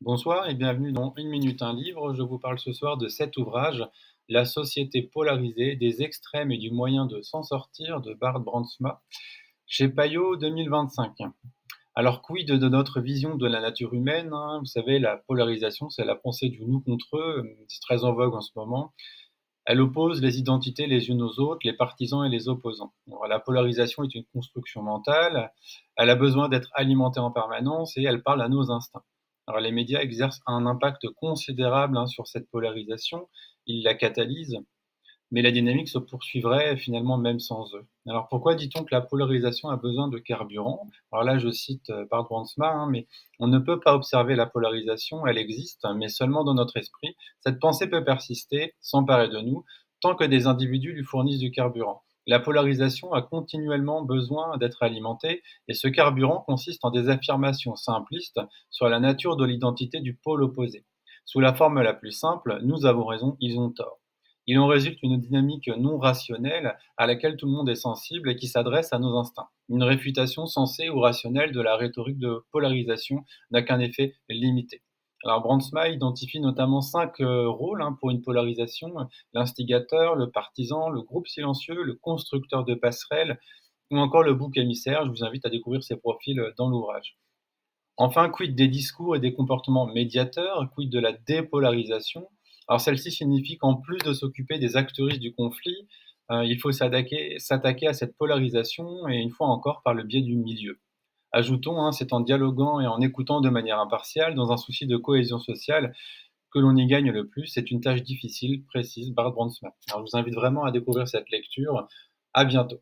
Bonsoir et bienvenue dans Une minute un livre. Je vous parle ce soir de cet ouvrage, La société polarisée, des extrêmes et du moyen de s'en sortir de Bart Brandsma, chez Payot 2025. Alors quid de notre vision de la nature humaine, hein? Vous savez, la polarisation, c'est la pensée du nous contre eux, c'est très en vogue en ce moment. Elle oppose les identités les unes aux autres, les partisans et les opposants. Alors, la polarisation est une construction mentale, elle a besoin d'être alimentée en permanence et elle parle à nos instincts. Alors, les médias exercent un impact considérable sur cette polarisation, ils la catalysent, mais la dynamique se poursuivrait finalement même sans eux. Alors pourquoi dit-on que la polarisation a besoin de carburant? Alors là, je cite Bart Brandsma, mais on ne peut pas observer la polarisation, elle existe, mais seulement dans notre esprit. Cette pensée peut persister, s'emparer de nous, tant que des individus lui fournissent du carburant. La polarisation a continuellement besoin d'être alimentée, et ce carburant consiste en des affirmations simplistes sur la nature de l'identité du pôle opposé. Sous la forme la plus simple, nous avons raison, ils ont tort. Il en résulte une dynamique non rationnelle à laquelle tout le monde est sensible et qui s'adresse à nos instincts. Une réfutation sensée ou rationnelle de la rhétorique de polarisation n'a qu'un effet limité. Alors Brandsma identifie notamment 5 rôles pour une polarisation: l'instigateur, le partisan, le groupe silencieux, le constructeur de passerelles ou encore le bouc émissaire. Je vous invite à découvrir ces profils dans l'ouvrage. Enfin, quid des discours et des comportements médiateurs? Quid de la dépolarisation? Alors celle-ci signifie qu'en plus de s'occuper des acteuristes du conflit, il faut s'attaquer à cette polarisation et une fois encore par le biais du milieu. Ajoutons, c'est en dialoguant et en écoutant de manière impartiale, dans un souci de cohésion sociale, que l'on y gagne le plus. C'est une tâche difficile, précise Bart Brandsma. Alors je vous invite vraiment à découvrir cette lecture. À bientôt.